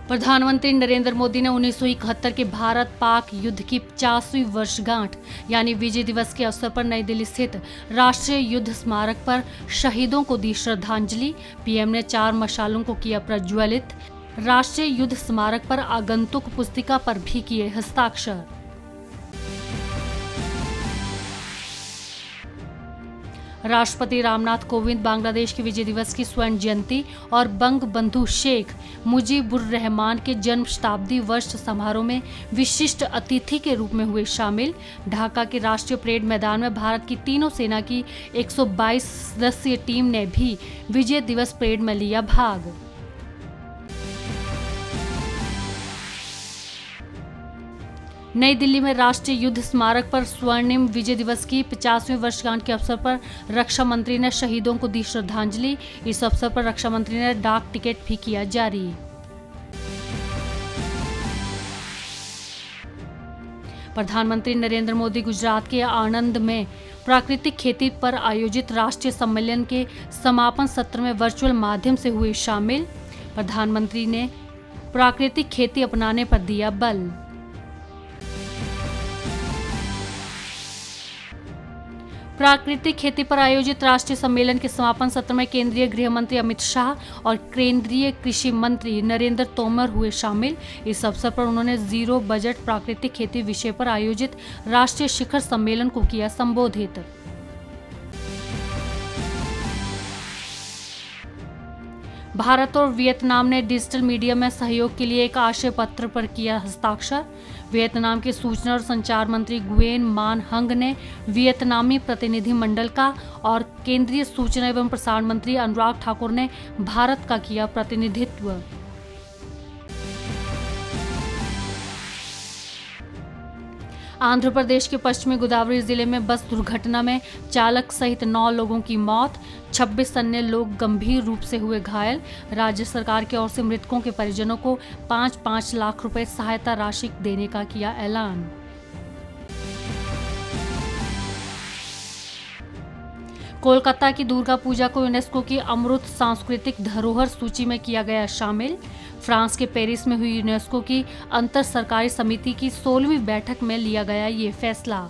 प्रधानमंत्री नरेंद्र मोदी ने 1971 के भारत पाक युद्ध की 50वीं वर्षगांठ यानी विजय दिवस के अवसर पर नई दिल्ली स्थित राष्ट्रीय युद्ध स्मारक पर शहीदों को दी श्रद्धांजलि। पीएम ने 4 मशालों को किया प्रज्वलित। राष्ट्रीय युद्ध स्मारक पर आगंतुक पुस्तिका पर भी किए हस्ताक्षर। राष्ट्रपति रामनाथ कोविंद बांग्लादेश के विजय दिवस की स्वर्ण जयंती और बंग बंधु शेख मुजीबुर रहमान के जन्म शताब्दी वर्ष समारोह में विशिष्ट अतिथि के रूप में हुए शामिल। ढाका के राष्ट्रीय परेड मैदान में भारत की तीनों सेना की 122 सदस्यीय टीम ने भी विजय दिवस परेड में लिया भाग। नई दिल्ली में राष्ट्रीय युद्ध स्मारक पर स्वर्णिम विजय दिवस की 50वीं वर्षगांठ के अवसर पर रक्षा मंत्री ने शहीदों को दी श्रद्धांजलि। इस अवसर पर रक्षा मंत्री ने डाक टिकट भी किया जारी। प्रधानमंत्री नरेंद्र मोदी गुजरात के आणंद में प्राकृतिक खेती पर आयोजित राष्ट्रीय सम्मेलन के समापन सत्र में वर्चुअल माध्यम से हुए शामिल। प्रधानमंत्री ने प्राकृतिक खेती अपनाने पर दिया बल। प्राकृतिक खेती पर आयोजित राष्ट्रीय सम्मेलन के समापन सत्र में केंद्रीय गृह मंत्री अमित शाह और केंद्रीय कृषि मंत्री नरेंद्र तोमर हुए शामिल। इस अवसर पर उन्होंने जीरो बजट प्राकृतिक खेती विषय पर आयोजित राष्ट्रीय शिखर सम्मेलन को किया संबोधित। भारत और वियतनाम ने डिजिटल मीडिया में सहयोग के लिए एक आशय पत्र पर किया हस्ताक्षर। वियतनाम के सूचना और संचार मंत्री गुयेन मान हंग ने वियतनामी प्रतिनिधि मंडल का और केंद्रीय सूचना एवं प्रसारण मंत्री अनुराग ठाकुर ने भारत का किया प्रतिनिधित्व। आंध्र प्रदेश के पश्चिमी गोदावरी जिले में बस दुर्घटना में चालक सहित 9 लोगों की मौत, 26 अन्य लोग गंभीर रूप से हुए घायल। राज्य सरकार की ओर से मृतकों के परिजनों को 5-5 लाख रुपए सहायता राशि देने का किया ऐलान। कोलकाता की दुर्गा पूजा को यूनेस्को की अमृत सांस्कृतिक धरोहर सूची में किया गया शामिल। फ्रांस के पेरिस में हुई यूनेस्को की अंतर सरकारी समिति की 16वीं बैठक में लिया गया ये फैसला।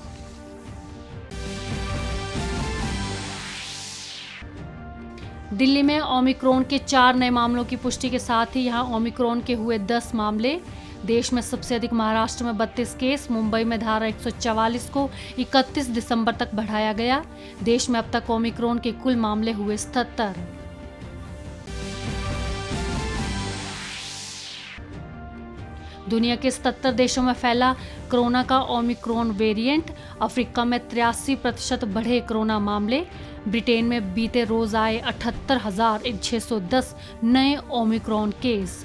दिल्ली में ओमिक्रॉन के 4 नए मामलों की पुष्टि के साथ ही यहां ओमिक्रॉन के हुए 10 मामले। देश में सबसे अधिक महाराष्ट्र में 32 केस। मुंबई में धारा 144 को 31 दिसंबर तक बढ़ाया गया। देश में अब तक ओमिक्रॉन के कुल मामले हुए 77। दुनिया के 77 देशों में फैला कोरोना का ओमिक्रॉन वेरिएंट। अफ्रीका में 83% बढ़े कोरोना मामले। ब्रिटेन में बीते रोज आए 78,610 नए ओमिक्रॉन केस।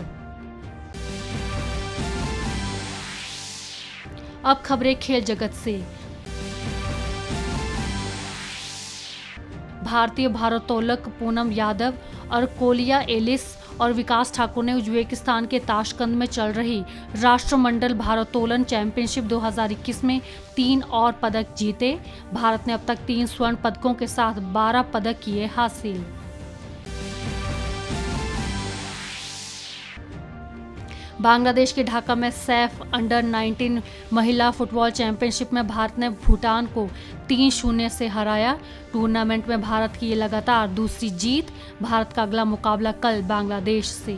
अब खबरें खेल जगत से। भारतीय भारोत्तोलक पूनम यादव और कोलिया एलिस और विकास ठाकुर ने उज्बेकिस्तान के ताशकंद में चल रही राष्ट्रमंडल भारोत्तोलन चैंपियनशिप 2021 में 3 और पदक जीते। भारत ने अब तक 3 स्वर्ण पदकों के साथ 12 पदक किए हासिल। बांग्लादेश के ढाका में सैफ अंडर 19 महिला फुटबॉल चैंपियनशिप में भारत ने भूटान को 3-0 से हराया। टूर्नामेंट में भारत की ये लगातार दूसरी जीत। भारत का अगला मुकाबला कल बांग्लादेश से।